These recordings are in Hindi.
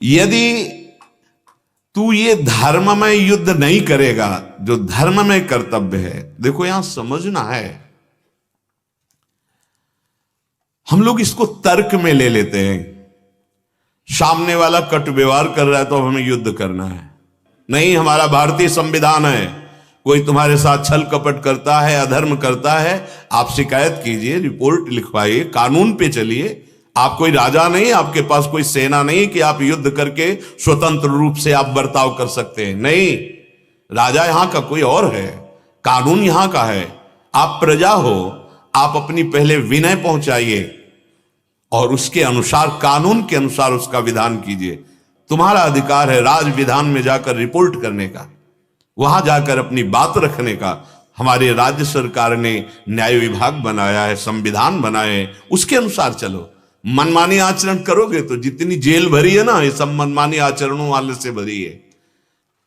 यदि तू ये धर्म में युद्ध नहीं करेगा, जो धर्म में कर्तव्य है, देखो यहां समझना है, हम लोग इसको तर्क में ले लेते हैं। सामने वाला कट व्यवहार कर रहा है तो हमें युद्ध करना है। नहीं, हमारा भारतीय संविधान है, कोई तुम्हारे साथ छल कपट करता है, अधर्म करता है, आप शिकायत कीजिए, रिपोर्ट लिखवाइए, कानून पे चलिए। आप कोई राजा नहीं, आपके पास कोई सेना नहीं कि आप युद्ध करके स्वतंत्र रूप से आप बर्ताव कर सकते हैं। नहीं, राजा यहां का कोई और है, कानून यहां का है। आप प्रजा हो, आप अपनी पहले विनय पहुंचाइए और उसके अनुसार, कानून के अनुसार उसका विधान कीजिए। तुम्हारा अधिकार है राज विधान में जाकर रिपोर्ट करने का, वहां जाकर अपनी बात रखने का। हमारे राज्य सरकार ने न्याय विभाग बनाया है, संविधान बनाए, उसके अनुसार चलो। मनमानी आचरण करोगे तो जितनी जेल भरी है ना, ये सब मनमानी आचरणों वाले से भरी है,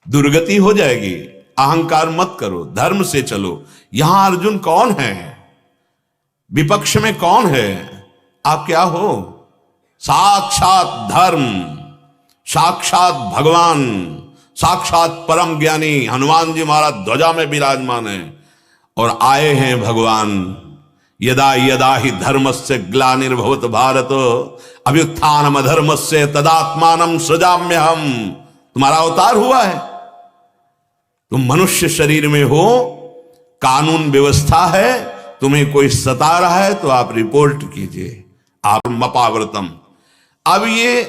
दुर्गति हो जाएगी। अहंकार मत करो, धर्म से चलो। यहां अर्जुन कौन है, विपक्ष में कौन है? आप क्या हो? साक्षात धर्म, साक्षात भगवान, साक्षात परम ज्ञानी हनुमान जी महाराज ध्वजा में विराजमान है और आए हैं भगवान। यदा यदा ही धर्मस्य ग्लानिर्भवत भारत अभ्युत्थानम अधर्मस्य तदात्मानं सृजाम्यहम। तुम्हारा अवतार हुआ है, तुम मनुष्य शरीर में हो, कानून व्यवस्था है, तुम्हें कोई सता रहा है तो आप रिपोर्ट कीजिए, आप मपाव्रतम। अब ये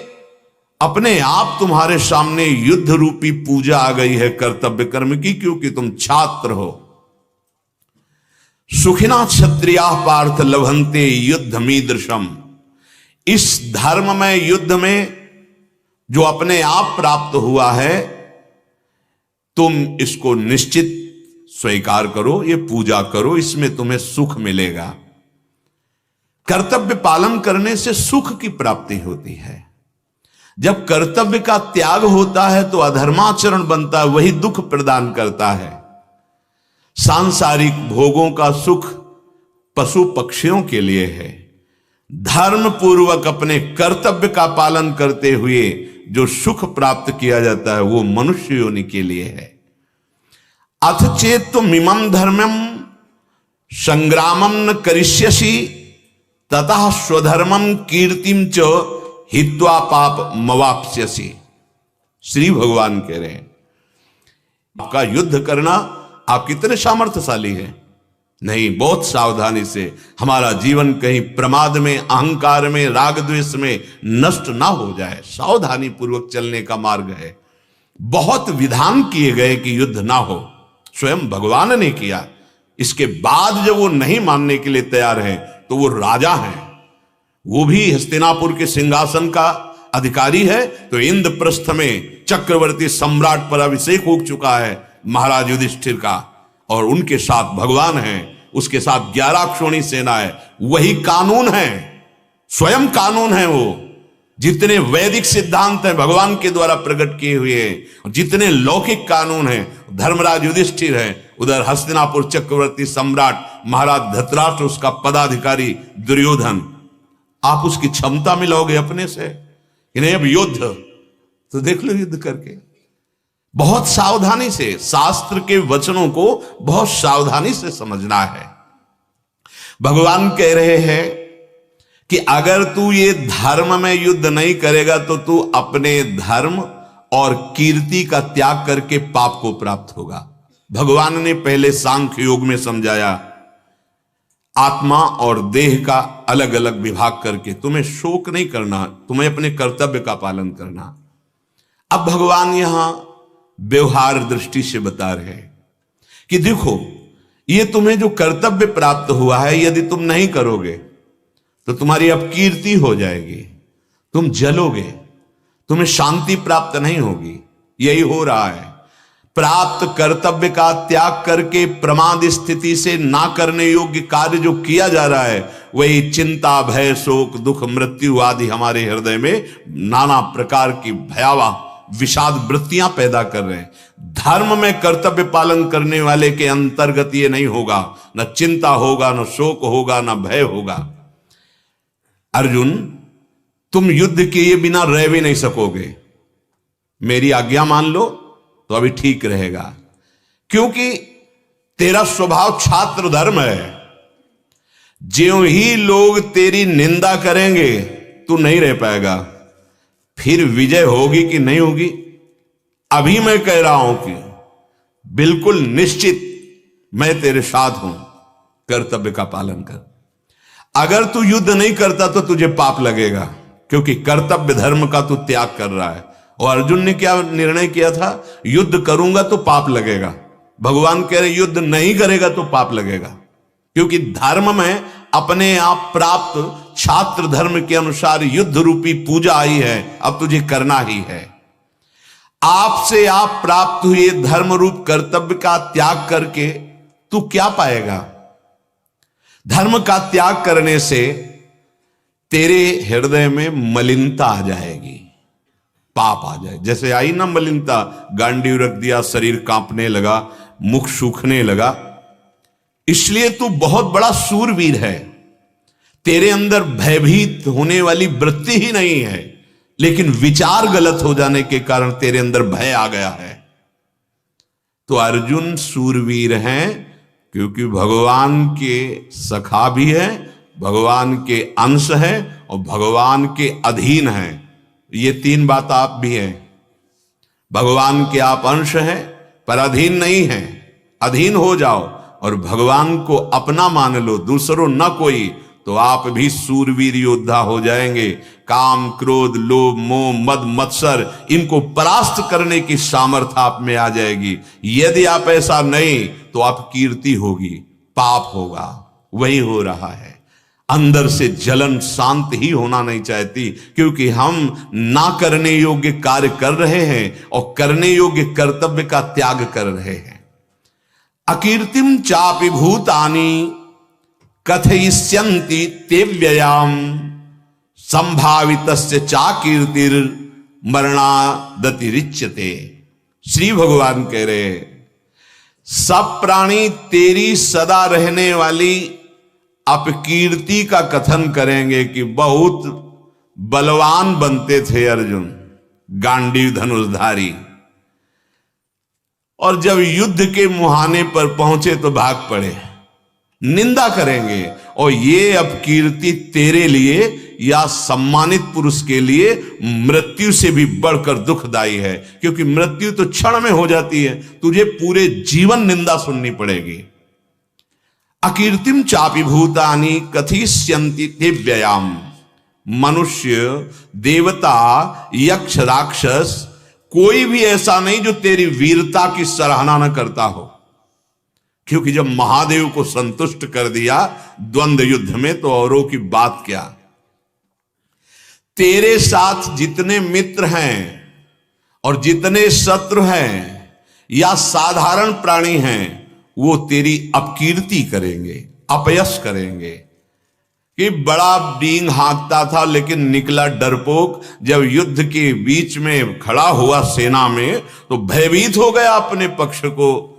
अपने आप तुम्हारे सामने युद्ध रूपी पूजा आ गई है कर्तव्य कर्म की, क्योंकि तुम छात्र हो। सुखिना क्षत्रिया पार्थ लभंते युद्ध मीदृशम। इस धर्म में, युद्ध में जो अपने आप प्राप्त हुआ है, तुम इसको निश्चित स्वीकार करो, ये पूजा करो, इसमें तुम्हें सुख मिलेगा। कर्तव्य पालन करने से सुख की प्राप्ति होती है। जब कर्तव्य का त्याग होता है तो अधर्माचरण बनता है, वही दुख प्रदान करता है। सांसारिक भोगों का सुख पशु पक्षियों के लिए है। धर्म पूर्वक अपने कर्तव्य का पालन करते हुए जो सुख प्राप्त किया जाता है वो मनुष्य योनि के लिए है। अथ चेत तो मिमं धर्मम संग्रामम न करिष्यसि ततः स्वधर्मम कीर्तिम च हित्वा पाप मवाप्स्यसि। श्री भगवान कह रहे हैं, आपका युद्ध करना, आप कितने सामर्थ्यशाली हैं। नहीं, बहुत सावधानी से, हमारा जीवन कहीं प्रमाद में, अहंकार में, राग द्वेष में नष्ट ना हो जाए, सावधानी पूर्वक चलने का मार्ग है। बहुत विधान किए गए कि युद्ध ना हो, स्वयं भगवान ने किया। इसके बाद जब वो नहीं मानने के लिए तैयार हैं तो वो राजा हैं, वो भी हस्तिनापुर के सिंहासन का अधिकारी है, तो इंद्रप्रस्थ में चक्रवर्ती सम्राट पर अभिषेक हो चुका है महाराज युधिष्ठिर का, और उनके साथ भगवान हैं, उसके साथ 11 अक्षोणी सेना है। वही कानून है, स्वयं कानून है। वो जितने वैदिक सिद्धांत हैं भगवान के द्वारा प्रकट किए हुए हैं, जितने लौकिक कानून हैं, धर्मराज युधिष्ठिर है, उधर हस्तिनापुर चक्रवर्ती सम्राट महाराज धृतराष्ट्र, उसका पदाधिकारी दुर्योधन। आप उसकी क्षमता में लोगे अपने से कि नहीं अब युद्ध, तो देख लो युद्ध करके। बहुत सावधानी से शास्त्र के वचनों को बहुत सावधानी से समझना है। भगवान कह रहे हैं कि अगर तू ये धर्म में युद्ध नहीं करेगा तो तू अपने धर्म और कीर्ति का त्याग करके पाप को प्राप्त होगा। भगवान ने पहले सांख्य योग में समझाया, आत्मा और देह का अलग अलग विभाग करके तुम्हें शोक नहीं करना, तुम्हें अपने कर्तव्य का पालन करना। अब भगवान यहां व्यवहार दृष्टि से बता रहे हैं कि देखो, ये तुम्हें जो कर्तव्य प्राप्त हुआ है, यदि तुम नहीं करोगे तो तुम्हारी अपकीर्ति हो जाएगी, तुम जलोगे, तुम्हें शांति प्राप्त नहीं होगी। यही हो रहा है। प्राप्त कर्तव्य का त्याग करके प्रमाद स्थिति से ना करने योग्य कार्य जो किया जा रहा है, वही चिंता, भय, शोक, दुख, मृत्यु आदि हमारे हृदय में नाना प्रकार की भयावह विषाद वृत्तियां पैदा कर रहे हैं। धर्म में कर्तव्य पालन करने वाले के अंतर्गत ये नहीं होगा, न चिंता होगा, न शोक होगा, न भय होगा। अर्जुन, तुम युद्ध किए बिना रह भी नहीं सकोगे। मेरी आज्ञा मान लो तो अभी ठीक रहेगा, क्योंकि तेरा स्वभाव छात्र धर्म है। ज्यों ही लोग तेरी निंदा करेंगे तू नहीं रह पाएगा। फिर विजय होगी कि नहीं होगी, अभी मैं कह रहा हूं कि बिल्कुल निश्चित मैं तेरे साथ हूं। कर्तव्य का पालन कर। अगर तू युद्ध नहीं करता तो तुझे पाप लगेगा, क्योंकि कर्तव्य धर्म का तू त्याग कर रहा है। और अर्जुन ने क्या निर्णय किया था? युद्ध करूंगा तो पाप लगेगा। भगवान कह रहे युद्ध नहीं करेगा तो पाप लगेगा, क्योंकि धर्म में अपने आप प्राप्त छात्र धर्म के अनुसार युद्ध रूपी पूजा आई है, अब तुझे करना ही है। आपसे आप प्राप्त हुए धर्म रूप कर्तव्य का त्याग करके तू क्या पाएगा? धर्म का त्याग करने से तेरे हृदय में मलिनता आ जाएगी, पाप आ जाए। जैसे आई ना मलिनता, गांडीव रख दिया, शरीर कांपने लगा, मुख सूखने लगा। इसलिए तू बहुत बड़ा सूरवीर है। तेरे अंदर भयभीत होने वाली वृत्ति ही नहीं है, लेकिन विचार गलत हो जाने के कारण तेरे अंदर भय आ गया है। तो अर्जुन सूरवीर हैं, क्योंकि भगवान के सखा भी है, भगवान के अंश है और भगवान के अधीन है। ये तीन बात आप भी हैं। भगवान के आप अंश हैं पर अधीन नहीं हैं। अधीन हो जाओ और भगवान को अपना मान लो, दूसरों न कोई, तो आप भी सूरवीर योद्धा हो जाएंगे। काम, क्रोध, लोभ, मोह, मद, मत्सर, इनको परास्त करने की सामर्थ्य आप में आ जाएगी। यदि आप ऐसा नहीं तो आप कीर्ति होगी, पाप होगा। वही हो रहा है। अंदर से जलन शांत ही होना नहीं चाहती, क्योंकि हम ना करने योग्य कार्य कर रहे हैं और करने योग्य कर्तव्य का त्याग कर रहे हैं। अकीर्तिम चापि भूतानि कथयिष्यन्ति ते व्ययाम संभावितस्य चाकीर्तिर मरणादतिरिच्यते। श्री भगवान कह रहे, सब प्राणी तेरी सदा रहने वाली अपकीर्ति का कथन करेंगे कि बहुत बलवान बनते थे अर्जुन, गांडीव धनुषधारी, और जब युद्ध के मुहाने पर पहुंचे तो भाग पड़े। निंदा करेंगे, और ये अपकीर्ति तेरे लिए या सम्मानित पुरुष के लिए मृत्यु से भी बढ़कर दुखदाई है, क्योंकि मृत्यु तो क्षण में हो जाती है, तुझे पूरे जीवन निंदा सुननी पड़ेगी। अकीर्तिम चापि भूतानि कथयिष्यन्ति ते व्ययाम। मनुष्य, देवता, यक्ष, राक्षस, कोई भी ऐसा नहीं जो तेरी वीरता की सराहना न करता हो, क्योंकि जब महादेव को संतुष्ट कर दिया द्वंद्व युद्ध में तो औरों की बात क्या। तेरे साथ जितने मित्र हैं और जितने शत्रु हैं या साधारण प्राणी हैं, वो तेरी अपकीर्ति करेंगे, अपयश करेंगे कि बड़ा डींग हाँकता था लेकिन निकला डरपोक। जब युद्ध के बीच में खड़ा हुआ सेना में तो भयभीत हो गया, अपने पक्ष को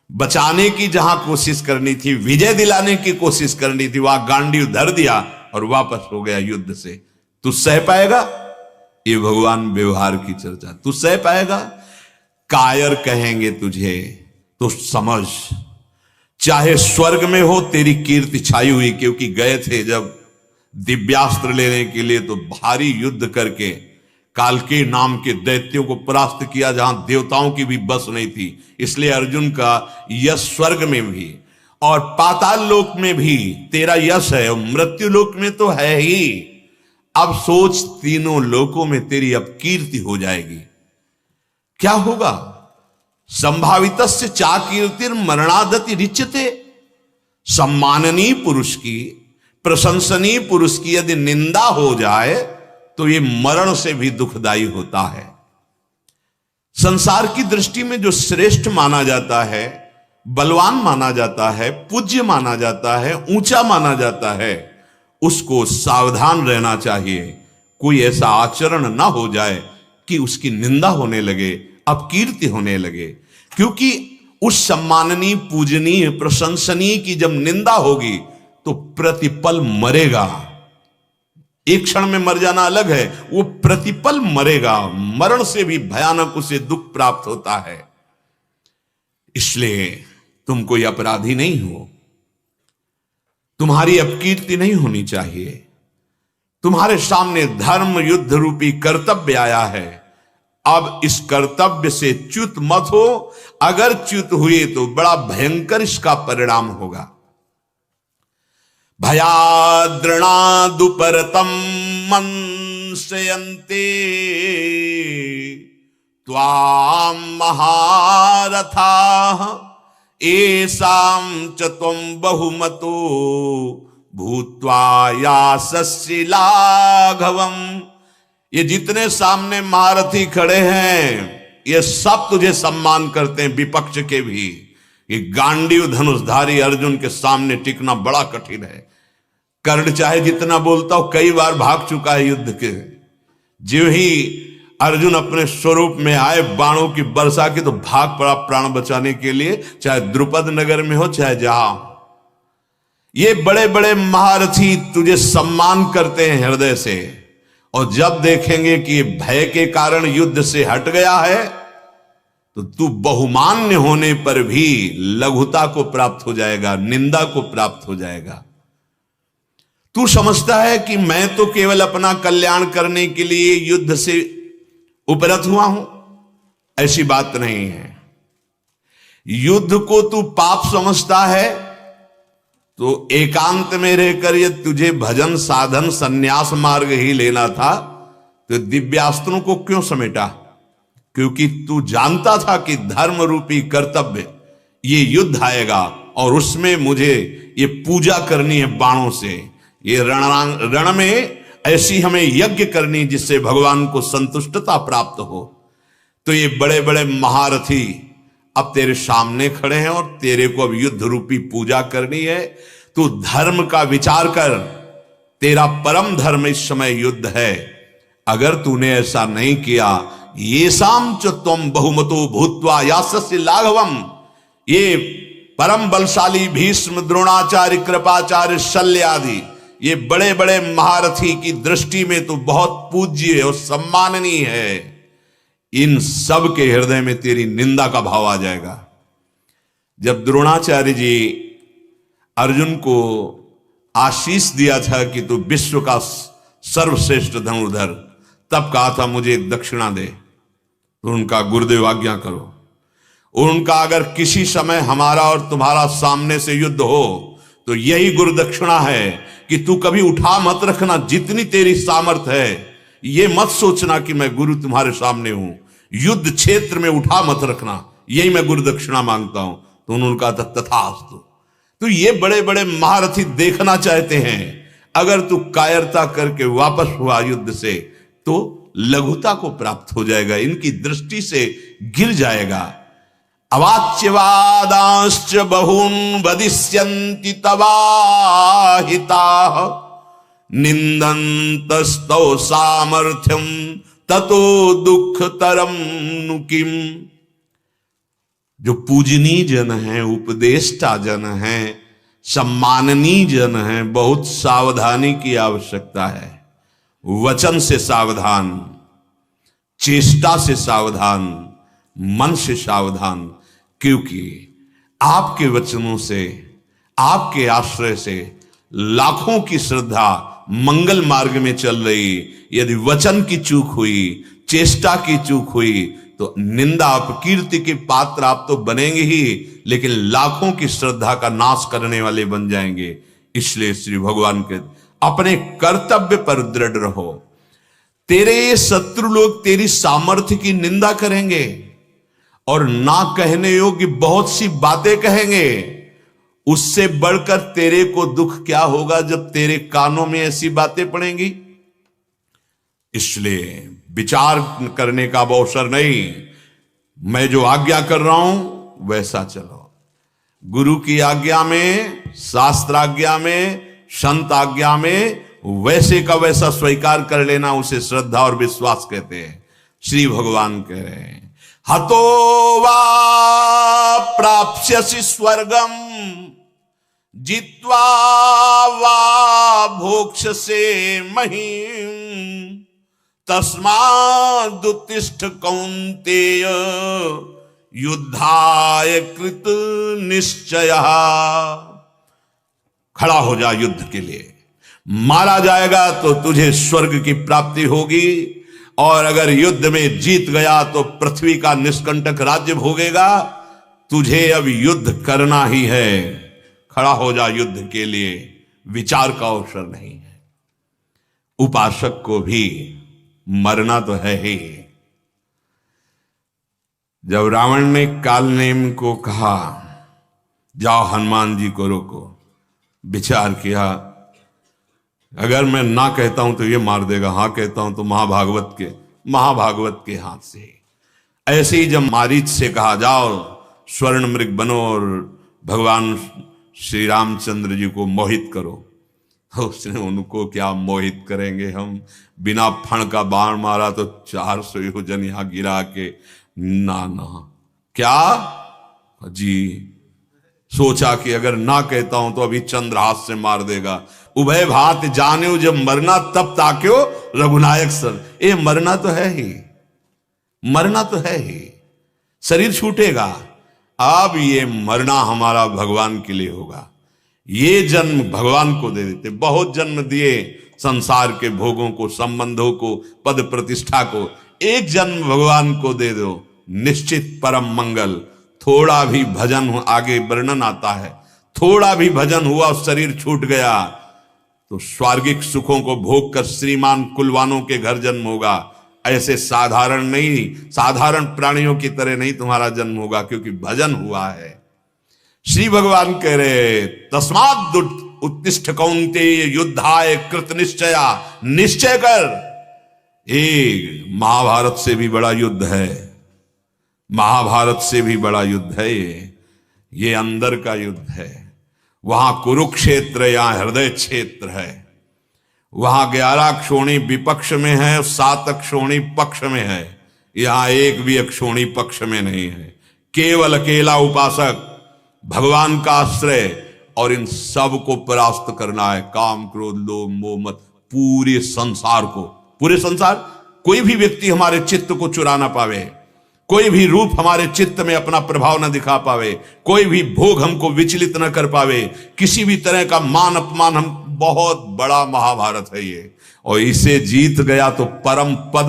बचाने की जहां कोशिश करनी थी, विजय दिलाने की कोशिश करनी थी, वहां गांडीव धर दिया और वापस हो गया युद्ध से। तू सह पाएगा? ये भगवान व्यवहार की चर्चा, तू सह पाएगा? कायर कहेंगे तुझे तो समझ, चाहे स्वर्ग में हो तेरी कीर्ति छाई हुई, क्योंकि गए थे जब दिव्यास्त्र लेने के लिए तो भारी युद्ध करके कालके नाम के दैत्यों को परास्त किया, जहां देवताओं की भी बस नहीं थी। इसलिए अर्जुन का यश स्वर्ग में भी और पाताल लोक में भी तेरा यश है, और मृत्यु लोक में तो है ही। अब सोच, तीनों लोकों में तेरी अब कीर्ति हो जाएगी। क्या होगा? संभावितस्य चाकीर्तिर मरणादति रिच्यते। सम्माननीय पुरुष की, प्रशंसनीय पुरुष की यदि निंदा हो जाए तो ये मरण से भी दुखदाई होता है। संसार की दृष्टि में जो श्रेष्ठ माना जाता है, बलवान माना जाता है, पूज्य माना जाता है, ऊंचा माना जाता है, उसको सावधान रहना चाहिए। कोई ऐसा आचरण ना हो जाए कि उसकी निंदा होने लगे, अपकीर्ति होने लगे, क्योंकि उस सम्माननीय, पूजनीय, प्रशंसनीय की जब निंदा होगी तो प्रतिपल मरेगा। एक क्षण में मर जाना अलग है, वो प्रतिपल मरेगा, मरण से भी भयानक उसे दुख प्राप्त होता है। इसलिए तुम कोई अपराधी नहीं हो, तुम्हारी अपकीर्ति नहीं होनी चाहिए। तुम्हारे सामने धर्म युद्ध रूपी कर्तव्य आया है, अब इस कर्तव्य से च्युत मत हो। अगर च्युत हुए तो बड़ा भयंकर इसका परिणाम होगा। भयाद्रणादुपरतम मंसयन्ते त्वां महारथा एषां च त्वं बहुमतो भूत्वा यास्यसि लाघवम्। ये जितने सामने महारथी खड़े हैं ये सब तुझे सम्मान करते हैं, विपक्ष के भी। ये गांडीव धनुषधारी अर्जुन के सामने टिकना बड़ा कठिन है। कर्ण चाहे जितना बोलता हो, कई बार भाग चुका है युद्ध के। जो ही अर्जुन अपने स्वरूप में आए बाणों की वर्षा की तो भाग पड़ा प्राण बचाने के लिए, चाहे द्रुपद नगर में हो चाहे जहां। ये बड़े बड़े महारथी तुझे सम्मान करते हैं हृदय से, और जब देखेंगे कि ये भय के कारण युद्ध से हट गया है तो तू बहुमान्य होने पर भी लघुता को प्राप्त हो जाएगा, निंदा को प्राप्त हो जाएगा। तू समझता है कि मैं तो केवल अपना कल्याण करने के लिए युद्ध से उपरत हुआ हूं, ऐसी बात नहीं है। युद्ध को तू पाप समझता है तो एकांत में रहकर ये तुझे भजन साधन संन्यास मार्ग ही लेना था, तो दिव्यास्त्रों को क्यों समेटा? क्योंकि तू जानता था कि धर्म रूपी कर्तव्य ये युद्ध आएगा और उसमें मुझे ये पूजा करनी है बाणों से। ये रण में ऐसी हमें यज्ञ करनी जिससे भगवान को संतुष्टता प्राप्त हो। तो ये बड़े बड़े महारथी अब तेरे सामने खड़े हैं और तेरे को अब युद्ध रूपी पूजा करनी है। तू धर्म का विचार कर, तेरा परम धर्म इस समय युद्ध है। अगर तूने ऐसा नहीं किया, ये शाम च तुम बहुमतो भूत्वा यास्यसि लाघवम। ये परम बलशाली भीष्म, द्रोणाचार्य, कृपाचार्य, शल्य आदि ये बड़े बड़े महारथी की दृष्टि में तो बहुत पूज्य और सम्माननीय है। इन सब के हृदय में तेरी निंदा का भाव आ जाएगा। जब द्रोणाचार्य जी अर्जुन को आशीष दिया था कि तू विश्व का सर्वश्रेष्ठ धनुर्धर, तब कहा था मुझे एक दक्षिणा दे, तो उनका गुरुदेव आज्ञा करो। उनका अगर किसी समय हमारा और तुम्हारा सामने से युद्ध हो तो यही गुरु दक्षिणा है कि तू कभी उठा मत रखना, जितनी तेरी सामर्थ्य है। ये मत सोचना कि मैं गुरु तुम्हारे सामने हूं, युद्ध क्षेत्र में उठा मत रखना, यही मैं गुरु दक्षिणा मांगता हूं। तो उन्होंने कहा था तथास्तु। तो ये बड़े बड़े महारथी देखना चाहते हैं, अगर तू कायरता करके वापस हुआ युद्ध से तो लघुता को प्राप्त हो जाएगा, इनकी दृष्टि से गिर जाएगा। अवाच्यवादांश्च बहून् वदिष्यन्ति तवाहिताः निन्दन्तस्तौ सामर्थ्यं ततो दुःखतरं नु किम्। जो पूजनीय जन हैं, उपदेष्टा जन हैं, सम्माननीय जन हैं, बहुत सावधानी की आवश्यकता है। वचन से सावधान, चेष्टा से सावधान, मन से सावधान, क्योंकि आपके वचनों से, आपके आश्रय से लाखों की श्रद्धा मंगल मार्ग में चल रही। यदि वचन की चूक हुई, चेष्टा की चूक हुई तो निंदा अपकीर्ति के पात्र आप तो बनेंगे ही, लेकिन लाखों की श्रद्धा का नाश करने वाले बन जाएंगे। इसलिए श्री भगवान के अपने कर्तव्य पर दृढ़ रहो। तेरे शत्रु लोग तेरी सामर्थ्य की निंदा करेंगे और ना कहने योग्य बहुत सी बातें कहेंगे। उससे बढ़कर तेरे को दुख क्या होगा जब तेरे कानों में ऐसी बातें पड़ेंगी। इसलिए विचार करने का अब अवसर नहीं, मैं जो आज्ञा कर रहा हूं वैसा चलो। गुरु की आज्ञा में, शास्त्र आज्ञा में, संत आज्ञा में वैसे का वैसा स्वीकार कर लेना, उसे श्रद्धा और विश्वास कहते हैं। श्री भगवान कह रहे हैं हतो वा प्राप्स्यसि स्वर्गम जित्वा वा भोक्ष्यसे महीम् तस्मादुत्तिष्ठ कौन्तेय युद्धाय कृत निश्चयः। खड़ा हो जा युद्ध के लिए। मारा जाएगा तो तुझे स्वर्ग की प्राप्ति होगी, और अगर युद्ध में जीत गया तो पृथ्वी का निष्कंटक राज्य भोगेगा। तुझे अब युद्ध करना ही है। खड़ा हो जा युद्ध के लिए, विचार का अवसर नहीं है। उपासक को भी मरना तो है ही। जब रावण ने कालनेम को कहा जाओ हनुमान जी को रोको, विचार किया अगर मैं ना कहता हूं तो ये मार देगा, हाँ कहता हूं तो महाभागवत के हाथ से। ऐसे ही जब मारीच से कहा जाओ स्वर्ण मृग बनो और भगवान श्री रामचंद्र जी को मोहित करो, उसने उनको क्या मोहित करेंगे हम। बिना फण का बाण मारा तो 400 योजन यहां गिरा के ना क्या जी सोचा कि अगर ना कहता हूं तो अभी चंद्रहास से मार देगा। उभय भात जाने जब मरना तब ताक्यो रघुनायक सर। ये मरना तो है ही, मरना तो है ही, शरीर छूटेगा। अब ये मरना हमारा भगवान के लिए होगा। ये जन्म भगवान को दे देते। बहुत जन्म दिए संसार के भोगों को, संबंधों को, पद प्रतिष्ठा को। एक जन्म भगवान को दे दो, निश्चित परम मंगल। थोड़ा भी भजन हो, आगे वर्णन आता है, थोड़ा भी भजन हुआ शरीर छूट गया तो स्वर्गिक सुखों को भोग कर श्रीमान कुलवानों के घर जन्म होगा। ऐसे साधारण नहीं, साधारण प्राणियों की तरह नहीं तुम्हारा जन्म होगा, क्योंकि भजन हुआ है। श्री भगवान कह रहे तस्मात् उत्तिष्ठ कौन्तेय युद्धाय कृत निश्चया। निश्चय कर, एक महाभारत से भी बड़ा युद्ध है, महाभारत से भी बड़ा युद्ध है ये अंदर का युद्ध है। वहां कुरुक्षेत्र या हृदय क्षेत्र है। वहां 11 अक्षोणी विपक्ष में है, 7 अक्षोणी पक्ष में है। यहां एक भी अक्षोणी पक्ष में नहीं है। केवल अकेला उपासक, भगवान का आश्रय, और इन सब को परास्त करना है। काम क्रोध लोभ मोह मत, पूरे संसार को, पूरे संसार। कोई भी व्यक्ति हमारे चित्त को चुरा ना पावे, कोई भी रूप हमारे चित्त में अपना प्रभाव न दिखा पावे, कोई भी भोग हमको विचलित न कर पावे, किसी भी तरह का मान अपमान हम। बहुत बड़ा महाभारत है ये, और इसे जीत गया तो परम पद